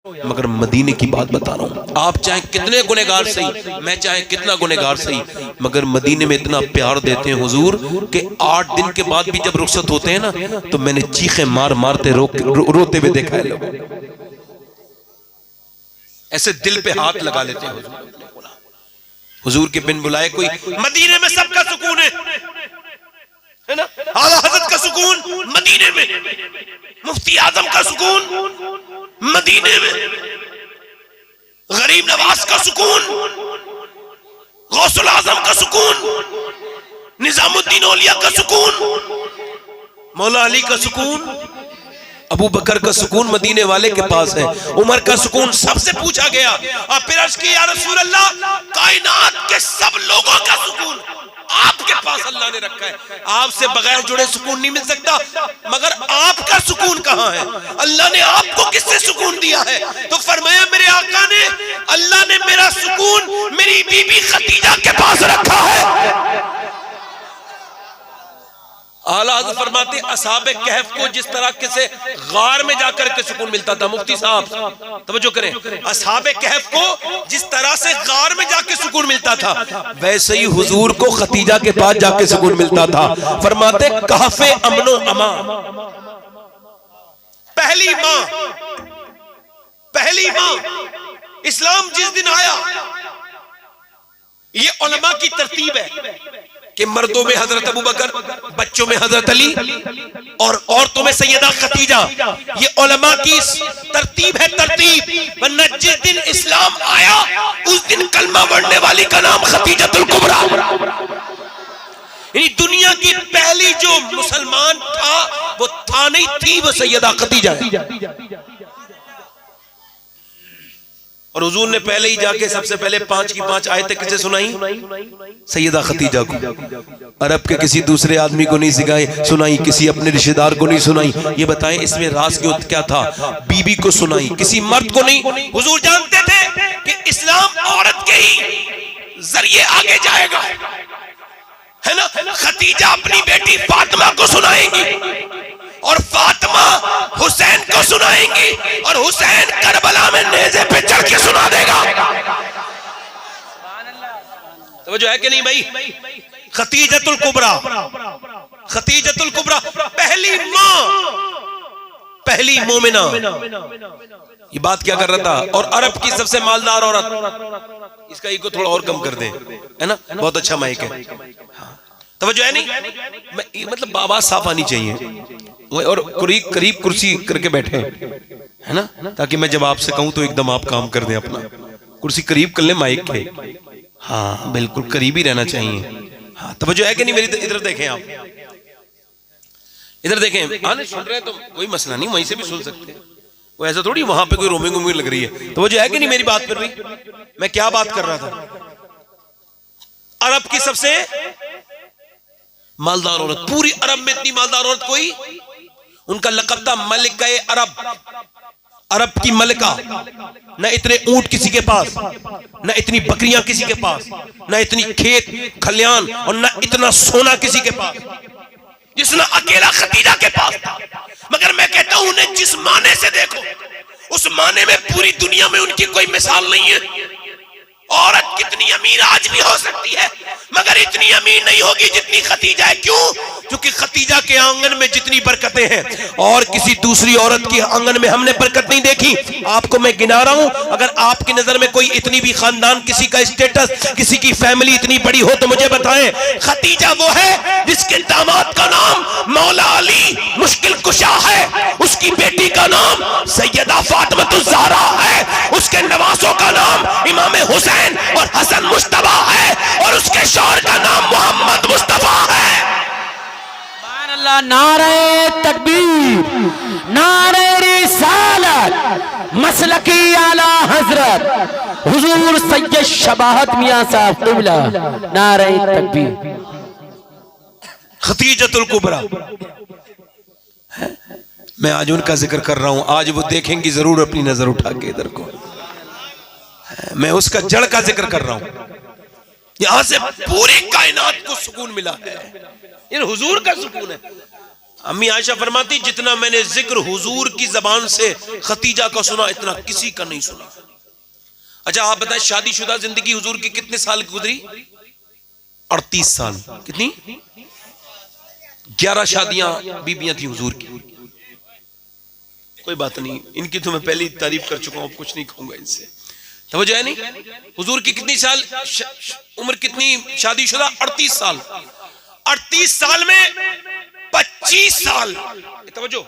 मगर मदीने की बात बता रहा हूँ। आप चाहे कितने गुनहगार सही, मैं चाहे कितना गुनहगार सही, मगर मदीने में इतना प्यार देते हैं हुजूर कि 8 दिन के बाद भी जब रुखसत होते हैं ना, तो मैंने चीखें मार मारते रोते हुए देखा है लोग, ऐसे दिल पे हाथ लगा लेते हैं हुजूर के बिन बुलाए कोई। मदीने में सबका सुकून है ना, आला हज़रत का सुकून मदीने में, मुफ्ती आजम का सुकून मदीने में, गरीब नवाज का सुकून, गौसुल आजम का सुकून, निजामुद्दीन औलिया का सुकून, मौला अली का सुकून, अबू बकर का सुकून मदीने वाले के पास है, उमर का सुकून। सबसे पूछा गया और फिर अर्ज़ की, या रसूल अल्लाह, कायनात के सब लोगों का सुकून आपके पास अल्लाह ने रखा है, आपसे बगैर जुड़े सुकून नहीं मिल सकता, मगर आपका सुकून कहां है? अल्लाह ने आपको किससे सुकून दिया है? तो फरमाया मेरे आका ने, अल्लाह ने मेरा सुकून मेरी बीबी खदीजा के पास रखा है। आला हज़रत फरमाते असहाबे कहफ को जिस तरह से गार में जाकर के सुकून मिलता था, मुफ्ती साहब तवज्जो करें, असहाबे कहफ को जिस तरह से गार में जाके सुकून मिलता था, वैसे ही हुजूर को खदीजा के पास जाके सुकून मिलता था। फरमाते कहफे अमनो अमा, पहली मां इस्लाम जिस दिन आया, ये उलमा की तरतीब है कि मर्दों में हजरत अबू बकर, बच्चों में हजरत अली और औरतों में सैयदा खदीजा, ये उलमा की तरतीब है, तरतीब। वरना जिस दिन इस्लाम आया उस दिन कलमा पढ़ने वाली का नाम खदीजतुल कुबरा, यानी दुनिया की पहली जो मुसलमान था वो था नहीं थी, वो सैयदा खदीजा है। और हुजूर ने पहले ही जाके सबसे पहले 5 की 5 आयतें किसे सुनाई? सैयदा खदीजा को। अरब के किसी दूसरे आदमी को नहीं सुनाई, किसी अपने रिश्तेदार को नहीं सुनाई। ये बताएं इसमें राज क्या था? बीबी को सुनाई, किसी मर्द को नहीं। हुजूर जानते थे कि इस्लाम औरत के ही जरिए आगे जाएगा, है ना। खदीजा अपनी बेटी फातिमा को सुनाएंगी और फातिमा हुसैन को सुनाएंगी और हुसैन करबला में नेज़े पे चढ़ के सुना देगा। तो जो है कि नहीं भाई, खदीजतुल कुबरा, खदीजतुल कुबरा पहली मां, पहली मोमिना। ये बात क्या कर रहा था? और अरब की सबसे मालदार औरत, इसका ईगो थोड़ा और कम कर दें, है ना, बहुत अच्छा माइक है। तवज्जो है नहीं, मतलब आवाज साफ आनी चाहिए और करीब कुर्सी करके बैठे, है ना, ताकि मैं जब आपसे कहूं तो एकदम आप काम कर दें अपना। कुर्सी करीब कर ले माइक के, हाँ बिल्कुल करीब ही रहना चाहिए। हाँ तवज्जो है कि नहीं मेरी? इधर देखें, आप इधर देखें। हाँ सुन रहे हैं तो कोई मसला नहीं, वहीं से भी सुन सकते हैं, वो ऐसा थोड़ी वहां पे कोई रोमिंग लग रही है। तवज्जो है कि नहीं मेरी बात पर? भी मैं क्या बात कर रहा था? अरब की सबसे मालदार औरत, पूरी अरब में इतनी मालदार औरत कोई, उनका लक़ब था मलिका अरब, अरब की मलिका। न इतने ऊंट किसी के पास, न इतनी बकरियां किसी के पास, न इतनी खेत खलियान और न इतना सोना किसी के पास, जिसने अकेला खदीजा के पास था। मगर मैं कहता हूं उन्हें जिस माने से देखो, उस माने में पूरी दुनिया में उनकी कोई मिसाल नहीं है। औरत कितनी अमीर आज भी हो सकती है, मगर इतनी अमीर नहीं होगी जितनी खदीजा है। क्यों? क्योंकि खदीजा के आंगन में जितनी बरकतें हैं और किसी दूसरी औरत के आंगन में हमने बरकत नहीं देखी। आपको मैं गिना रहा हूं, अगर आपकी नजर में कोई इतनी भी खानदान, किसी का स्टेटस, किसी की फैमिली इतनी बड़ी हो तो मुझे बताएं। खदीजा वो है जिसके दामाद का नाम मौला अली मुश्किल कुशा है, उसकी बेटी का नाम सैयदा फातिमा ज़हरा है, उसके नवासों का नाम इमाम हुसैन और हसन मुश्तबा है, और उसके शौहर का नाम मोहम्मद मुस्तफा है। सुभान अल्लाह, नारे तकबीर, नारे रिसालत, मसलकी आला हजरत हुजूर सैयद शबाहत मियां साहब क़िबला, नारे तकबीर। खदीजतुल कुबरा, मैं आज उनका जिक्र कर रहा हूं। आज वो देखेंगी जरूर अपनी नजर उठा के इधर को, मैं उसका जड़ का जिक्र कर रहा हूं। यहां से पूरी कायनात को सुकून मिला है, ये हुजूर का सुकून है। अम्मी आयशा फरमाती जितना मैंने जिक्र हुजूर की जबान से खतीजा का सुना इतना किसी का नहीं सुना। अच्छा आप बताएं शादीशुदा जिंदगी हुजूर की कितने साल की गुजरी? 38 साल। कितनी? 11 शादियां बीबियां थी हुजूर की। कोई बात नहीं, इनकी तो मैं पहले ही तारीफ कर चुका हूं, कुछ नहीं कहूंगा इनसे। समझ आया नहीं? हुजूर की कितनी साल उम्र, कितनी शादीशुदा? 38 साल। 38 साल में 25 साल तवज्जो,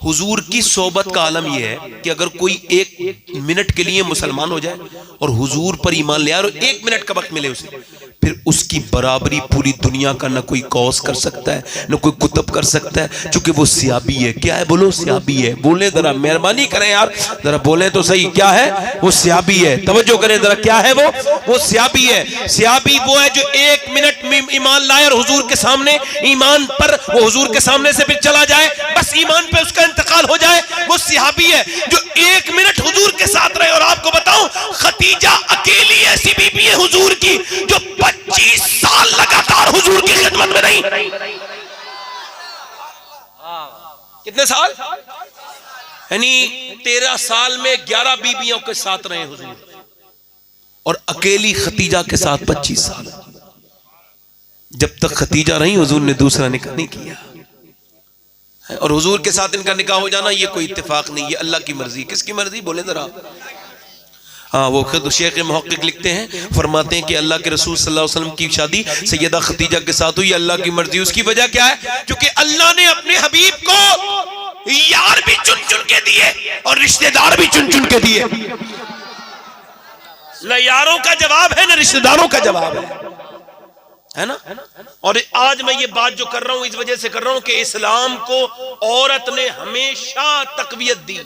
हुजूर की सोबत का आलम यह है कि अगर कोई 1 मिनट के लिए मुसलमान हो जाए और हुजूर पर ईमान ले आए और 1 मिनट का वक्त मिले उसे, फिर उसकी बराबरी पूरी दुनिया का न कोई कौस कर सकता है न कोई कुतुब कर सकता है, क्योंकि वो सियाबी है। क्या है? बोलो सियाबी है। बोले जरा, मेहरबानी करें यार, जरा बोले तो सही। क्या है? वो सियाबी है। तवज्जो करें जरा, क्या है वो सियाबी है। सियाबी वो है जो 1 मिनट में ईमान लाए और हुजूर के सामने ईमान पर, वो हुजूर के सामने से फिर चला जाए, बस ईमान पे उसका इंतकाल हो जाए, वो सिहाबी है। जो 1 मिनट हुजूर के साथ रहे। और आपको बताऊं, खतीजा अकेली ऐसी बीबी है हुजूर की जो 25 साल लगातार हुजूर की खिदमत में रही। कितने साल? यानी 13 साल में 11 बीबियों के साथ रहे हुजूर, और अकेली खतीजा के साथ 25 साल। जब तक खतीजा रही हुजूर ने दूसरा निकाह नहीं किया। और हुजूर के साथ इनका निकाह हो जाना ये कोई इत्तेफाक नहीं, ये अल्लाह की मर्जी। किसकी मर्जी? बोले जरा। हाँ, वो खुद शेख मुहक्किक लिखते हैं, फरमाते हैं कि अल्लाह के रसूल सल्लल्लाहु अलैहि वसल्लम की शादी सैयदा खतीजा के साथ हुई, अल्लाह की मर्जी। उसकी वजह क्या है? क्योंकि अल्लाह ने अपने हबीब को यार भी चुन चुन के दिए और रिश्तेदार भी चुन चुन के दिए। न यारों का जवाब है न रिश्तेदारों का जवाब है ना। और आज मैं ये बात जो कर रहा हूं इस वजह से कर रहा हूं कि इस्लाम को औरत ने हमेशा तकवीयत दी।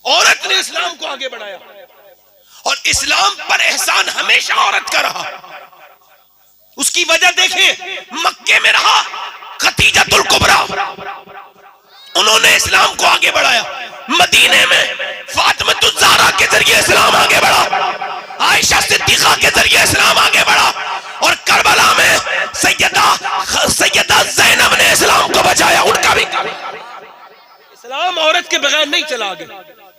औरत ने इस्लाम को आगे बढ़ाया और इस्लाम पर एहसान हमेशा औरत का रहा। उसकी वजह देखें, मक्के में रहा खतीजतुल कुबरा, उन्होंने इस्लाम को आगे बढ़ाया। मदीने में फातिमतुल ज़हरा के जरिए इस्लाम आगे बढ़ा, आयशा सिद्दीक़ा के जरिए इस्लाम आगे बढ़ा, और करबला में सैयदा ज़ैनब ने इस्लाम को बचाया। उनका भी इस्लाम औरत के बगैर नहीं चला आगे।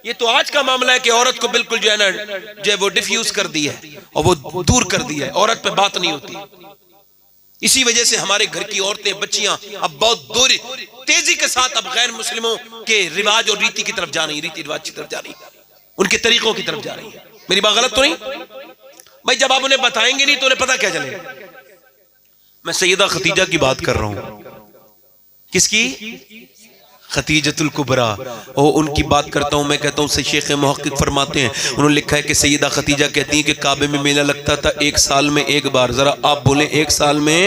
ये तो आज का मामला है कि औरत को बिल्कुल जो है ना, जो है वो डिफ्यूज कर दी है और वो दूर कर दी है, औरत पे बात नहीं होती। इसी वजह से हमारे घर की औरतें, बच्चियां अब बहुत दूर तेजी के साथ अब गैर मुस्लिमों के रिवाज और रीति की तरफ जा रही, रीति रिवाज की तरफ जा रही, उनके तरीकों की तरफ जा रही है। मेरी बात गलत तो नहीं भाई? जब आप उन्हें बताएंगे नहीं तो उन्हें पता क्या चलेगा? मैं सैयदा खतीजा की बात कर रहा हूं। किसकी? खतीजतुल कुबरा। और उनकी बात करता हूं मैं, कहता हूं से शेख मुहक्किक फरमाते हैं, उन्होंने लिखा है कि सैयदा खतीजा कहती हैं कि काबे में मेला लगता था 1 साल में 1 बार। जरा आप बोले 1 साल में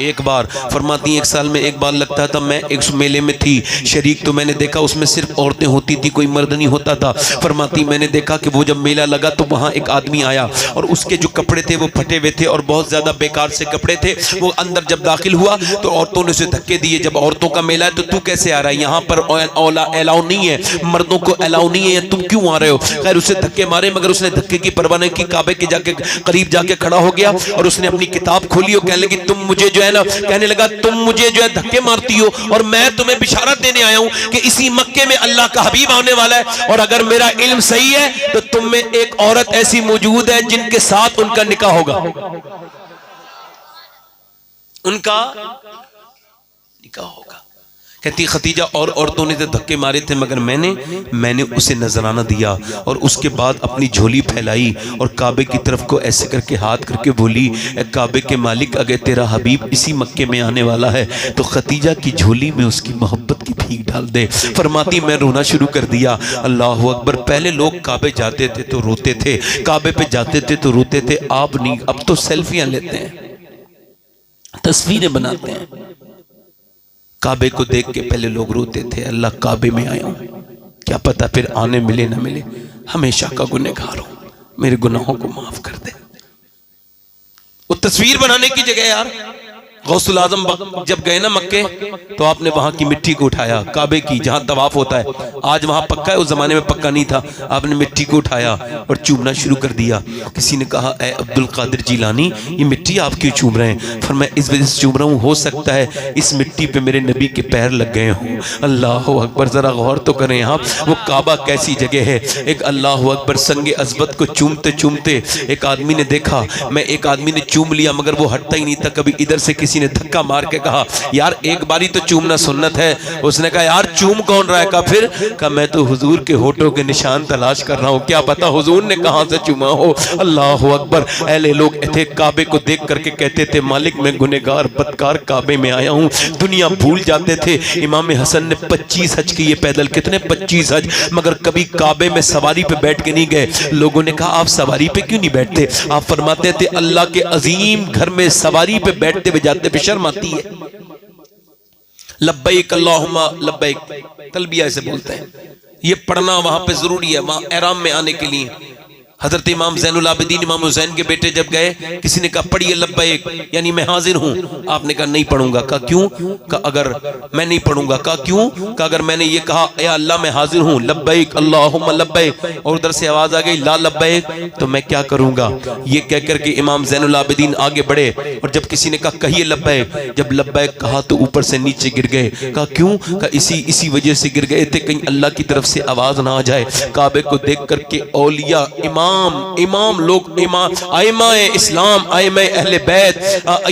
1 बार। फरमाती 1 साल में 1 बार लगता था। मैं एक मेले में थी, शरीक तो मैंने देखा उसमें सिर्फ औरतें होती थी, कोई मर्द नहीं होता था। फरमाती मैंने देखा कि वो जब मेला लगा तो वहाँ एक आदमी आया और उसके जो कपड़े थे वो फटे हुए थे और बहुत ज़्यादा बेकार से कपड़े थे। वो अंदर जब दाखिल हुआ तो औरतों ने उसे धक्के दिए। जब औरतों का मेला है तो तू कैसे आ रहा है? यहाँ पर अलाउ नहीं है, मर्दों को अलाउ नहीं है, तुम क्यों आ रहे हो? खैर उसे धक्के मारे, मगर उसने धक्के की परवाह नहीं की। काबे के जाके करीब जाके खड़ा हो गया और उसने अपनी किताब खोली और कहने लगी, तुम मुझे जो है ना, कहने लगा तुम मुझे जो है धक्के मारती हो और मैं तुम्हें बिशारत देने आया हूं कि इसी मक्के में अल्लाह का हबीब आने वाला है, और अगर मेरा इल्म सही है तो तुम में एक औरत ऐसी मौजूद है जिनके साथ उनका निकाह होगा। उनका निकाह होगा। कहती खतीजा और औरतों ने तो धक्के मारे थे मगर मैंने उसे नजराना दिया और उसके बाद अपनी झोली फैलाई और काबे की तरफ को ऐसे करके हाथ करके बोली, ए काबे के मालिक, अगर तेरा हबीब इसी मक्के में आने वाला है तो खतीजा की झोली में उसकी मोहब्बत की भीख डाल दे। फरमाती मैं रोना शुरू कर दिया। अल्लाह अकबर। पहले लोग काबे जाते थे तो रोते थे, काबे पे जाते थे तो रोते थे, आप नहीं। अब तो सेल्फियां लेते हैं, तस्वीरें बनाते हैं। काबे को देख के पहले लोग रोते थे, अल्लाह काबे में आया हूं, क्या पता फिर आने मिले ना मिले, हमेशा का गुनहगार हूं, मेरे गुनाहों को माफ कर दे। वो तस्वीर बनाने की जगह यार गौसुल आजम जब गए ना मक्के, तो आपने वहां की मिट्टी को उठाया, काबे की जहां तवाफ होता है, आज वहां पक्का है, उस जमाने में पक्का नहीं था। आपने मिट्टी को उठाया और चूमना शुरू कर दिया। किसी ने कहा, ए अब्दुल कादिर जिलानी, ये मिट्टी आप क्यों चूम रहे हैं? फिर मैं इस वजह से चूम रहा हूँ, हो सकता है इस मिट्टी पे मेरे नबी के पैर लग गए हों। अल्लाह अकबर, जरा गौर तो करें आप, वो काबा कैसी जगह है। एक अल्लाह अकबर, संगे अज़बत को चूमते चूमते एक आदमी ने देखा, मैं एक आदमी ने चूम लिया मगर वो हटता ही नहीं था। कभी इधर से किसी ने धक्का मार के कहा, यार एक बारी तो चूमना सुन्नत है। उसने कहा, यार चूम कौन रहा है? कहा फिर? कहा मैं तो हुजूर के होठों के निशान तलाश कर रहा हूँ, क्या पता हुजूर ने कहां से चूमा हो। अल्लाह अकबर। अहले लोग थे, काबे को देख करके कहते थे, मालिक मैं गुनहगार बदकार काबे में आया हूँ। दुनिया भूल जाते थे। इमाम हसन ने 25 हज किए पैदल, कितने 25 हज, मगर कभी काबे में सवारी पे बैठ के नहीं गए। लोगों ने कहा, आप सवारी पे क्यों नहीं बैठते? आप फरमाते थे, अल्लाह के अजीम घर में सवारी पे बैठते हुए जाते पे शर्म आती है। लब्बैक अल्लाहुम्मा लब्बैक, तलबिया इसे बोलते हैं। ये पढ़ना वहां पे जरूरी है, वहां एहराम में आने के लिए। हजरत इमाम ज़ैनुल आबिदीन इमाम हुसैन के बेटे जब गए, किसी ने कहा पढ़िए लब्बैक, यानी मैं हाजिर हूं। आपने कहा नहीं पढ़ूंगा। कहा क्यों? कहा अगर मैं नहीं पढ़ूंगा। कहा क्यों? कहा अगर मैंने ये कहा, ए अल्लाह मैं हाजिर हूं, लब्बैक अल्लाहुम्मा लब्बैक, और उधर से आवाज आ गई ला लब्बैक, तो मैं क्या करूंगा? ये कह करके इमाम ज़ैनुल आबिदीन आगे बढ़े, और जब किसी ने कहा कहिए लब्बैक, जब लब्बैक कहा तो ऊपर से नीचे गिर गए। कहा क्यों? कहा इसी वजह से गिर गए थे, कहीं अल्लाह की तरफ से आवाज ना आ जाए। काबे को देख करके औलिया, इमाम लोग, इमाम आइमाए इस्लाम, आइमाए अहले बैत,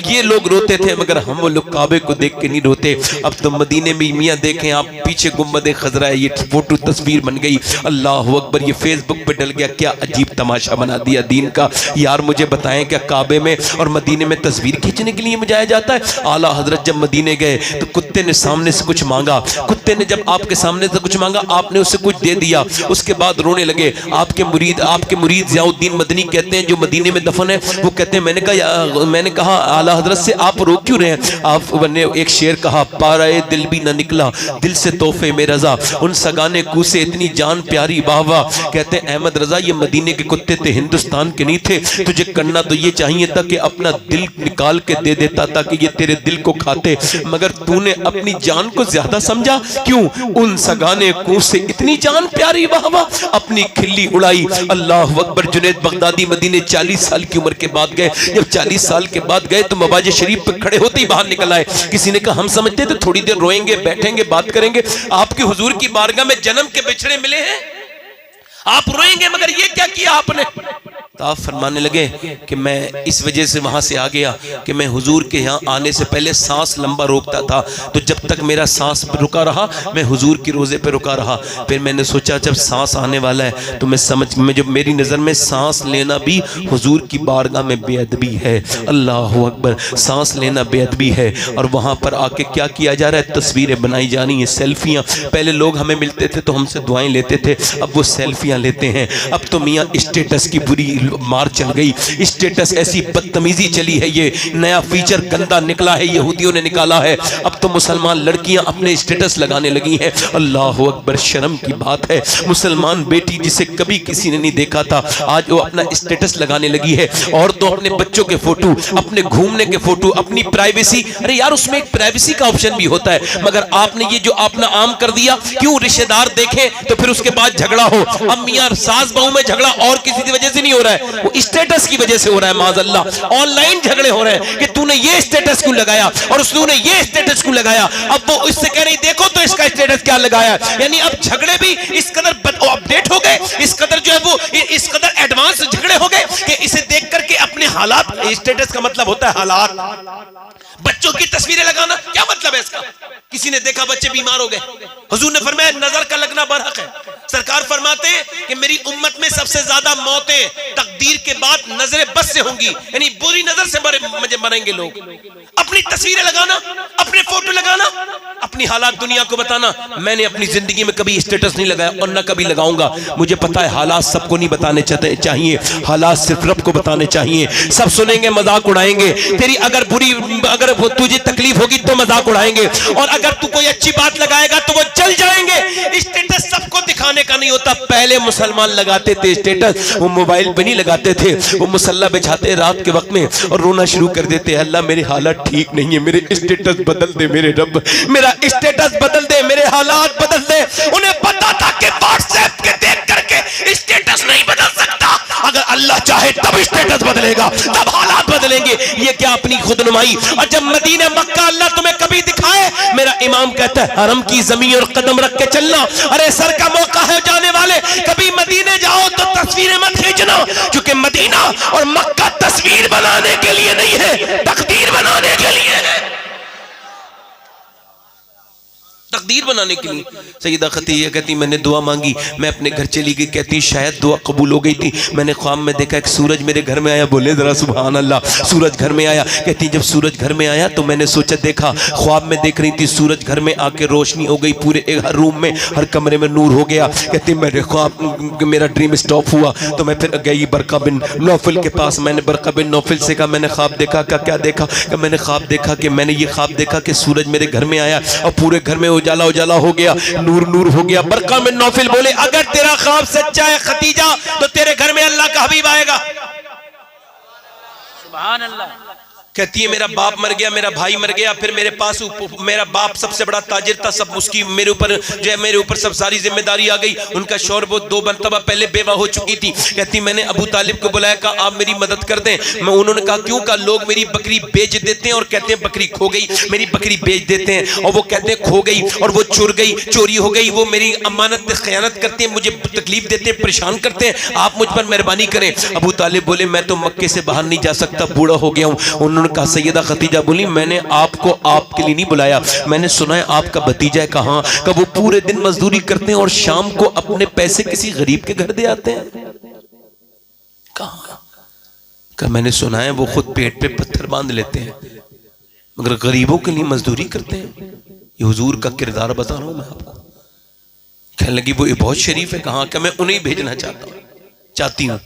ये लोग रोते थे, मगर हम लोग काबे को देख के नहीं रोते। अब तो मदीने में मियाँ देखें आप, पीछे गुम्बद खजरा है, ये फोटो तस्वीर बन गई। अल्लाह अकबर, ये फेसबुक पे डल गया। क्या अजीब तमाशा बना दिया दीन का। यार मुझे बताएं, क्या काबे में और मदीने में तस्वीर खींचने के लिए जाया जाता है? आला हजरत जब मदीने गए तो कुत्ते ने सामने से कुछ मांगा, कुत्ते ने जब आपके सामने से कुछ मांगा, आपने उसे कुछ दे दिया, उसके बाद रोने लगे। आपके मुरीद ज़ियाउद्दीन मदनी कहते हैं, जो मदीने में दफन है, वो कहते हैं मैंने कहा आला हजरत से आप रो क्यों रहे हैं? आपने एक शेर कहा, पाराए दिल भी न निकला दिल से तोहफे में रजा, उन सगाने कूसे इतनी जान प्यारी वाह वाह। कहते हैं अहमद रजा, ये मदीने के कुत्ते थे, हिंदुस्तान के नहीं थे। तुझे करना तो ये चाहिए था कि अपना दिल निकाल के दे देता ताकि ये तेरे दिल को खाते, मगर तूने अपनी जान को ज्यादा समझा। क्यों? उन सगाने कूसे इतनी जान प्यारी वाह वाह, अपनी खिल्ली उड़ाई। अल्लाह अकबर। जुनैद बगदादी मदीने 40 साल की उम्र के बाद गए। जब 40 साल के बाद गए तो मवाजे शरीफ पे खड़े होते ही बाहर निकल आए। किसी ने कहा हम समझते थे थोड़ी देर रोएंगे, बैठेंगे, बात करेंगे, आपके हुजूर की बारगाह में जन्म के बिछड़े मिले हैं, आप रोएंगे, मगर ये क्या किया आपने? तो आप फरमाने लगे कि मैं इस वजह से वहां से आ गया कि मैं हुजूर के यहाँ आने से पहले सांस लंबा रोकता था, तो जब तक मेरा सांस रुका रहा मैं हुजूर की रोज़े पे रुका रहा। फिर मैंने सोचा जब सांस आने वाला है तो मैं जब मेरी नज़र में सांस लेना भी हुजूर की बारगाह में बेअदबी है। अल्लाह अकबर, सांस लेना बेअदबी है। और वहाँ पर आके क्या किया जा रहा है? तस्वीरें बनाई जा रही हैं, सेल्फियाँ। पहले लोग हमें मिलते थे तो हमसे दुआएं लेते थे, अब वो सेल्फियाँ लेते हैं। अब तो मियाँ स्टेटस की बुरी मार चल गई, स्टेटस ऐसी बदतमीजी चली है, ये नया फीचर गंदा निकला है, यहूदियों ने निकाला है। अब तो मुसलमान लड़कियां अपने स्टेटस लगाने लगी हैं। अल्लाह अकबर, शर्म की बात है। मुसलमान बेटी जिसे कभी किसी ने नहीं देखा था, आज वो अपना स्टेटस लगाने लगी है। और तो अपने बच्चों के फोटो, अपने घूमने के फोटो, अपनी प्राइवेसी। अरे यार उसमें एक प्राइवेसी का ऑप्शन भी होता है, मगर आपने ये जो अपना आम कर दिया। क्यों? रिश्तेदार देखें तो फिर उसके बाद झगड़ा हो। अब मियां सास बहू में झगड़ा और किसी की वजह से नहीं हो रहा है, वो स्टेटस की वजह से हो रहा है। माज़अल्लाह ऑनलाइन झगड़े हो रहे हैं कि तूने ये स्टेटस क्यों लगाया और उसने ये स्टेटस क्यों लगाया। अब वो इससे कह रही देखो तो इसका स्टेटस क्या लगाया। यानी अब झगड़े भी इस कदर अपडेट हो गए, इस कदर जो है वो इस कदर एडवांस झगड़े हो गए कि इसे देख करके अपने हालात, स्टेटस का मतलब होता है हालात। बच्चों की तस्वीरें लगाना क्या मतलब है इसका? किसी ने देखा बच्चे बीमार हो गए, हुजूर ने फरमाया नजर का लगना बरहक है। सरकार फरमाते हैं कि मेरी उम्मत में सबसे ज्यादा मौतें तकदीर के बाद नजर बस से होंगी, यानी बुरी नजर से मरेंगे लोग। अपनी तस्वीरें लगाना, अपने फोटो लगाना, अपनी हालात दुनिया को बताना। मैंने अपनी जिंदगी में कभी स्टेटस नहीं लगाया और ना कभी लगाऊंगा। मुझे पता है हालात सबको नहीं बताने चाहिए, हालात सिर्फ रब को बताने चाहिए। सब सुनेंगे, मजाक उड़ाएंगे, तेरी अगर तुझे तकलीफ होगी तो मजाक उड़ाएंगे, और अगर तू कोई अच्छी बात लगाएगा तो वो जल जाएंगे। स्टेटस सबको दिखाने का नहीं होता। पहले मुसलमान लगाते थे स्टेटस, वो मोबाइल पे नहीं लगाते थे, वो मुसल्ला बिछाते रात के वक्त में और रोना शुरू कर देते, अल्लाह मेरी हालत ठीक नहीं है, मेरे स्टेटस बदल दे, मेरे रब मेरा स्टेटस बदल दे, मेरे हालात बदल दे। उन्हें पता था कि व्हाट्सएप के देख करके स्टेटस नहीं बदल सकता, अगर अल्लाह चाहे तब स्टेटस बदलेगा, तब हालात बदलेंगे। ये क्या अपनी खुदनुमाई। और जब मदीना मक्का अल्लाह तुम्हें कभी दिखाए, मेरा इमाम कहता है हरम की जमीन और कदम रख के चलना। अरे सर का मौका है जाने वाले, कभी मदीने जाओ तो तस्वीरें मत खींचना, क्योंकि मदीना और मक्का तस्वीर बनाने के लिए नहीं है, तकदीर बनाने के लिए है, तकदीर बनाने के लिए। सैयदा खदीजा कहती मैंने दुआ मांगी, मैं अपने घर चली गई, कहती शायद दुआ कबूल हो गई थी। मैंने ख्वाब में देखा एक सूरज मेरे घर में आया, बोले जरा सुभान अल्लाह, सूरज घर में आया। कहती जब सूरज घर में आया तो मैंने सोचा, देखा ख्वाब में देख रही थी, सूरज घर में आके रोशनी हो गई, पूरे हर रूम में हर कमरे में नूर हो गया। कहती मेरे ख्वाब मेरा ड्रीम स्टॉप हुआ तो मैं फिर गई बरका बिन नौफल के पास। मैंने बरका बिन नौफल से कहा मैंने ख्वाब देखा। क्या देखा? मैंने ख्वाब देखा कि मैंने ये ख्वाब देखा कि सूरज मेरे घर में आया और पूरे घर में उजाला उजाला हो गया, नूर नूर हो गया। बरका बिन नौफल बोले अगर तेरा ख्वाब सच्चा है खदीजा तो तेरे घर में अल्लाह का हबीब आएगा। सुभान अल्लाह। कहती है मेरा बाप मर गया, मेरा भाई मर गया, फिर मेरे पास मेरा बाप सबसे बड़ा ताजिर था, सब उसकी मेरे ऊपर सब सारी जिम्मेदारी आ गई। उनका शौहर वो 2 मरतबा पहले बेवा हो चुकी थी। कहती मैंने अबू तालिब को बुलाया, कहा आप मेरी मदद कर दें। उन्होंने कहा क्यों? कहा लोग मेरी बकरी बेच देते हैं और कहते हैं बकरी खो गई, मेरी बकरी बेच देते हैं और वो कहते हैं खो गई और वो चुर गई, चोरी हो गई, वो मेरी अमानत पे खयानत करते हैं, मुझे तकलीफ देते हैं, परेशान करते हैं, आप मुझ पर मेहरबानी करें। अबू तालिब बोले मैं तो मक्के से बाहर नहीं जा सकता, बूढ़ा हो गया हूँ। उन्होंने कहा सैयदा खदीजा बोली मैंने आपको आपके लिए नहीं बुलाया, मैंने सुना है आपका भतीजा है, कहाँ का? वो पूरे दिन मजदूरी करते हैं और शाम को अपने पैसे किसी गरीब के घर दे आते हैं। कहाँ का? मैंने सुना है वो खुद पेट पे पत्थर बांध लेते हैं मगर गरीबों के लिए मजदूरी करते हैं। ये हुजूर का किरदार बता रहा हूं मैं आपको। कहने लगी वो ये बहुत शरीफ है, कहाँ का? मैं उन्हें भेजना चाहती हूँ।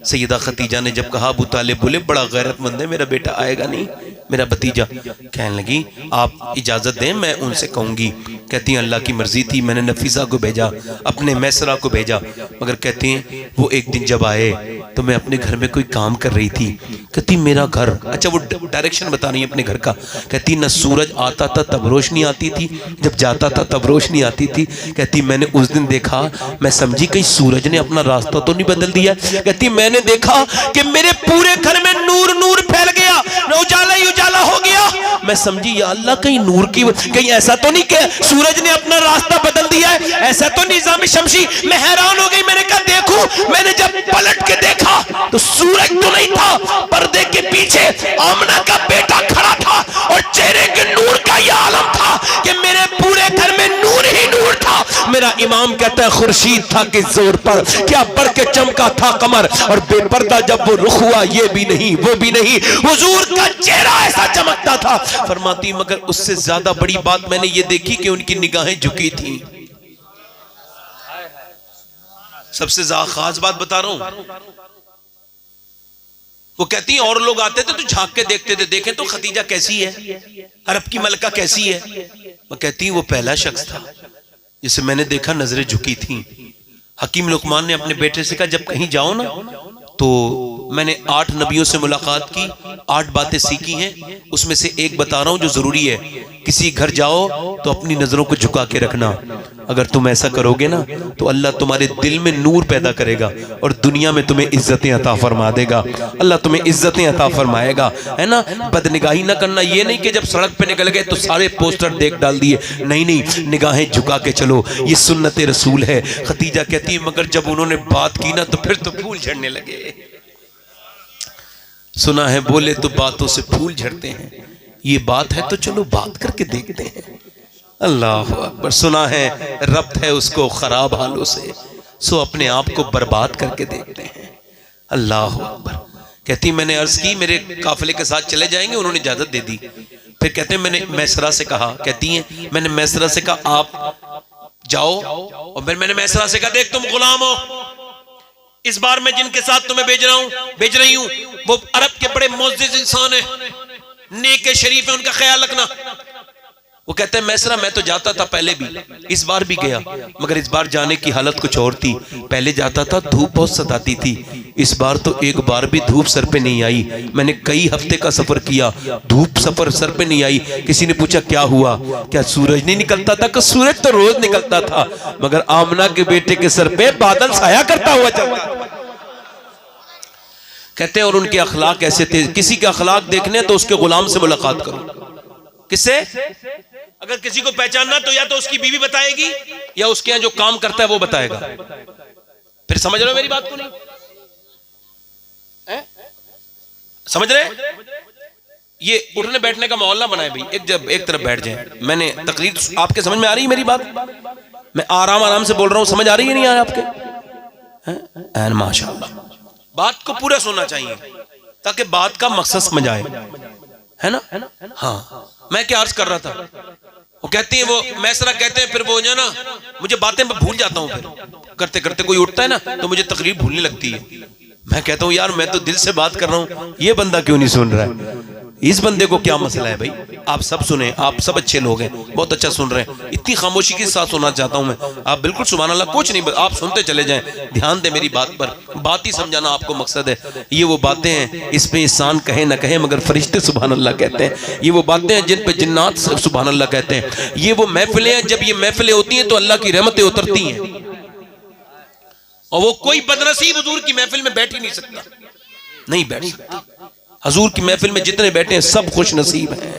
सैयदा खदीजा ने जब कहा, अबू तालिब बोले बड़ा गैरतमंद है, मेरा बेटा आएगा नहीं, मेरा भतीजा। कहने लगी आप इजाजत दें मैं उनसे कहूंगी। कहती हैं अल्लाह की मर्जी थी, मैंने नफीसा को भेजा, अपने मैसरा को भेजा, मगर कहती हैं वो एक दिन जब आए तो मैं अपने घर में कोई काम कर रही थी। कहती मेरा घर, अच्छा वो डायरेक्शन बता रही है अपने घर का। कहती न सूरज आता था तब रोशनी आती थी, जब जाता था तब रोशनी आती थी। कहती मैंने उस दिन देखा, मैं समझी कहीं सूरज ने अपना रास्ता तो नहीं बदल दिया। कहती मैंने देखा कि मेरे पूरे घर में नूर नूर फैल गया, उजाला ही उजाला हो गया। मैं समझी या अल्लाह कहीं नूर की, कहीं ऐसा तो नहीं कि सूरज ने अपना रास्ता बदल दिया है, ऐसा तो निजाम शमशी। मैं हैरान हो गई, मैंने कहा देखो, मैंने जब पलट के देखा तो सूरज तो नहीं था, पर्दे के पीछे आमना का बेटा खड़ा था और चेहरे के नूर का यह आलम था कि मेरे पूरे घर में नूर ही नूर था। मेरा इमाम कहता है खुर्शीद था कि जोर पर क्या बढ़ के चमका था कमर, और बेपर्दा जब वो रुख हुआ ये भी नहीं वो भी नहीं, हुजूर का चेहरा ऐसा चमकता था। फरमाती मगर उससे ज्यादा बड़ी बात मैंने ये देखी कि उनकी निगाहें झुकी थी। सबसे ज्यादा खास बात बता रहा हूं, वो कहती हैं और लोग आते थे तो झांक के देखते थे, देखें तो खदीजा कैसी है, अरब की मलका कैसी है। वो कहती हैं वो पहला शख्स था जिसे मैंने देखा नजरें झुकी थी। हकीम लुकमान ने अपने बेटे से कहा जब कहीं जाओ ना तो मैंने 8 नबियों से मुलाकात की, 8 बातें सीखी हैं, उसमें से एक बता रहा हूं जो जरूरी है। किसी घर जाओ तो अपनी नजरों को झुका के रखना, अगर तुम ऐसा करोगे ना तो अल्लाह तुम्हारे दिल में नूर पैदा करेगा और दुनिया में तुम्हें इज्जतें अता फरमा देगा। अल्लाह तुम्हें इज्जतें अता फरमाएगा, है ना। बदनिगाही ना करना, ये नहीं कि जब सड़क पे निकल गए तो सारे पोस्टर देख डाल दिए, नहीं नहीं, निगाहें झुका के चलो, ये सुन्नत रसूल है। खदीजा कहती है मगर जब उन्होंने बात की ना तो फिर तो फूल झड़ने लगे। सुना है बोले तो बातों से फूल झड़ते हैं, ये बात है तो चलो बात करके देखते हैं। अल्लाह अकबर। सुना है रब्त है उसको खराब हालों से, सो अपने आप को बर्बाद करके देखते हैं। अल्लाह अकबर। कहती मैंने अर्ज की मेरे काफिले के साथ चले जाएंगे, उन्होंने इजाजत दे दी। फिर कहते हैं मैंने मैसरा से कहा, कहती हैं मैंने मैसरा से कहा आप जाओ, और फिर मैंने मैसरा से कहा देख तुम गुलाम हो, इस बार मैं जिनके साथ तुम्हें भेज रही हूं वो अरब के बड़े मोअज़्ज़िज़ इंसान है, नेक शरीफ है, उनका ख्याल रखना। वो कहते हैं मैसरा मैं तो जाता था पहले भी, इस बार भी गया, मगर इस बार जाने की हालत कुछ और थी। पहले जाता था धूप बहुत सताती थी, इस बार तो एक बार भी धूप सर पे नहीं आई। मैंने कई हफ्ते का सफर किया, धूप सफर सर पे नहीं आई। किसी ने पूछा क्या हुआ, क्या सूरज नहीं निकलता था? कि सूरज तो रोज निकलता था, मगर आमना के बेटे के सर पे बादल साया करता हुआ चलता। कहते हैं और उनके अखलाक ऐसे थे, किसी के अखलाक देखने तो उसके गुलाम से मुलाकात करो। किससे? अगर किसी को पहचानना तो या तो उसकी बीवी बताएगी या उसके यहां जो काम करता है वो बताएगा। फिर समझ रहे हो मेरी बात को? नहीं समझ रहे? ये उठने बैठने का माहौल ना बनाए भाई, एक तरफ बैठ जाए। मैंने तकरीर, आपके समझ में आ रही है मेरी बात? मैं आराम आराम से बोल रहा हूं, समझ आ रही है नहीं आ रहा आपके? माशाअल्लाह, बात को पूरा सुनना चाहिए ताकि बात का मकसद समझ आए, है ना? हाँ, मैं क्या अर्ज कर रहा था, वो कहती है, वो मैसरा कहते हैं, फिर वो जो ना मुझे बातें मैं भूल जाता हूँ, फिर करते करते कोई उठता है ना तो मुझे तकरीर भूलने लगती है। मैं कहता हूँ यार मैं तो दिल से बात कर रहा हूँ, ये बंदा क्यों नहीं सुन रहा है? इस बंदे को क्या मसला है भाई? आप सब सुने, आप सब अच्छे लोग हैं, बहुत अच्छा सुन रहे हैं, इतनी खामोशी के साथ सुनना चाहता हूं मैं। आप बिल्कुल सुभान अल्लाह, कुछ नहीं, आप सुनते चले जाएं, ध्यान दें मेरी बात पर, बात ही समझाना आपको मकसद है। ये वो बातें हैं, इसमें इंसान कहे ना कहे मगर फरिश्ते सुभान अल्लाह कहते हैं। ये वो बातें हैं जिन पे जिन्नात सुभान अल्लाह कहते हैं। ये वो महफिलें हैं, जब ये महफिलें होती हैं तो अल्लाह की रहमतें उतरती हैं, और वो कोई बदनसीब हुजूर की महफिल में बैठ ही नहीं सकता, नहीं बैठ सकता। हजूर की महफिल में जितने बैठे हैं सब खुश नसीब हैं।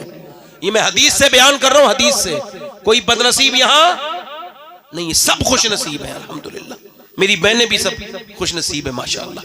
ये मैं हदीस से बयान कर रहा हूं, हदीस से, कोई बदनसीब यहां नहीं, सब खुश नसीब है अल्हम्दुलिल्लाह। मेरी बहनें भी सब खुश नसीब है माशाअल्लाह।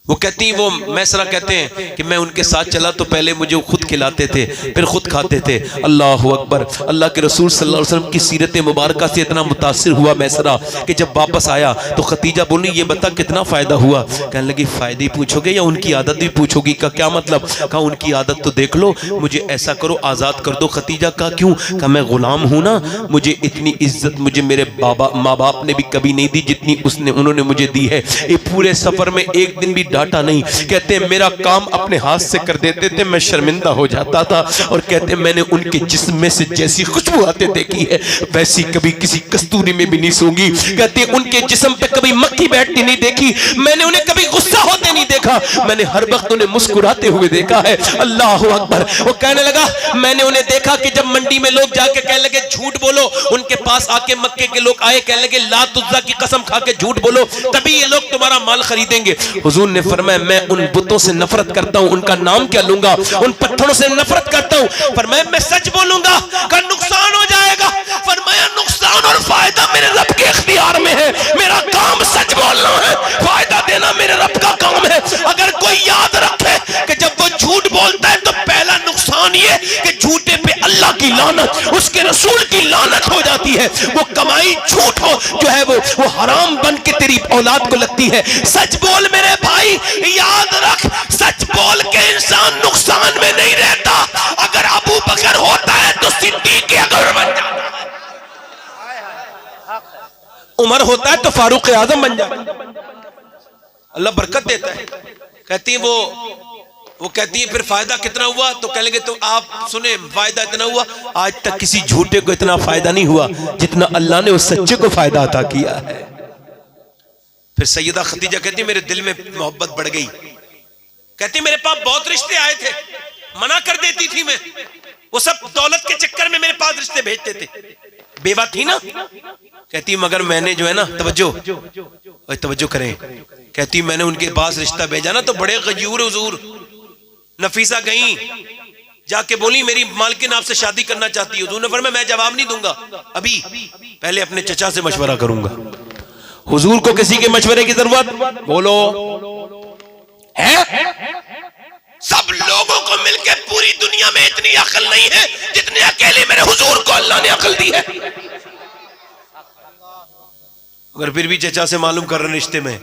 वो कहती हैं, वो मैसरा कहते हैं कि मैं उनके साथ चला तो पहले मुझे खुद खिलाते थे, फिर खुद खाते थे। अल्लाह अकबर। अल्लाह के रसूल सल्लल्लाहु अलैहि वसल्लम की सीरत मुबारक से इतना मुतासिर हुआ मैसरा कि जब वापस आया तो खतीजा बोली ये बता कितना फ़ायदा हुआ? कहने लगी फ़ायदे ही पूछोगे या उनकी आदत भी पूछोगी? का क्या मतलब? कहा उनकी आदत तो देख लो, मुझे ऐसा करो आज़ाद कर दो। खतीजा का क्यों? कहा मैं ग़ुलाम हूँ ना, मुझे इतनी इज्जत मुझे मेरे माँ बाप ने भी कभी नहीं दी जितनी उन्होंने मुझे दी है। ये पूरे सफ़र में एक दिन भी डांटा नहीं। कहते मेरा काम अपने हाथ से कर देते थे, मैं शर्मिंदा हो जाता था। और कहते मैंने उनके जिस्म में से जैसी खुशबू आते देखी है वैसी कभी किसी कस्तूरी में भी नहीं सूंघी। कहते उनके जिस्म पे कभी मक्खी बैठती नहीं देखी, मैंने उन्हें कभी गुस्सा होते नहीं देखा, मैंने हर वक्त उन्हें मुस्कुराते हुए देखा है। अल्लाह अकबर। वो कहने लगा मैंने उन्हें देखा कि जब मंडी में लोग जाके कहने लगे झूठ बोलो, उनके पास आके मक्के के लोग आए कहने लगे लात उज़्ज़ा की कसम खा के झूठ बोलो तभी ये लोग तुम्हारा माल खरीदेंगे। हुजूर ने फरमाया मैं उन बुतों से नफरत करता हूं, उनका नाम क्या लूंगा? उन पत्थरों से नफरत करता हूं। फरमाया मैं सच बोलूंगा का नुकसान हो जाएगा। फरमाया नुकसान और फायदा मेरे रब के इख्तियार में है, मेरा काम सच बोलना है, फायदा देना मेरे रब का काम है। अगर कोई याद रखे कि जब वो झूठ बोलता है तो पहला नुकसान ये कि झूठे पे अल्लाह की लानत, उसके रसूल की लानत हो जाती है। वो कमाई झूठ हो जो है वो हराम बन के तेरी औलाद को लगती है। सच बोल मेरे भाई, याद रख सच बोल के इंसान नुकसान में नहीं रहता। अगर अबू बकर होता है तो सिद्दीक के अकबर बन जाता है, उमर होता है तो फारूक आजम बन जाता है। अल्लाह बरकत देता है। कहती है वो कहती है फिर फायदा कितना हुआ? तो कह लेंगे तो आप सुने फायदा इतना हुआ, आज तक किसी झूठे को इतना फायदा नहीं हुआ जितना अल्लाह ने उस सच्चे को फायदा अता किया है। फिर सैयदा खतीजा कहती मेरे दिल में मोहब्बत बढ़ गई। कहती मेरे पास बहुत रिश्ते आए थे, मना कर देती थी मैं, वो सब दौलत के चक्कर में मेरे पास रिश्ते भेजते थे, बेवा थी ना। कहती मगर मैंने जो है ना तवज्जो करें, कहती मैंने उनके पास रिश्ता भेजा ना तो बड़े गयूर हुजूर। नफीसा गई जाके बोली मेरी मालकिन आपसे शादी करना चाहती है। हुजूर ने फरमाया मैं जवाब नहीं दूंगा, अभी पहले अपने चचा से मशवरा करूंगा। हुजूर को किसी के मशवरे की जरूरत बोलो है? सब लोगों को मिलकर पूरी दुनिया में इतनी अकल नहीं है जितने अकेले मेरे हुजूर को अल्लाह ने अकल दी है। अगर फिर भी चचा से मालूम कर रहे रिश्ते में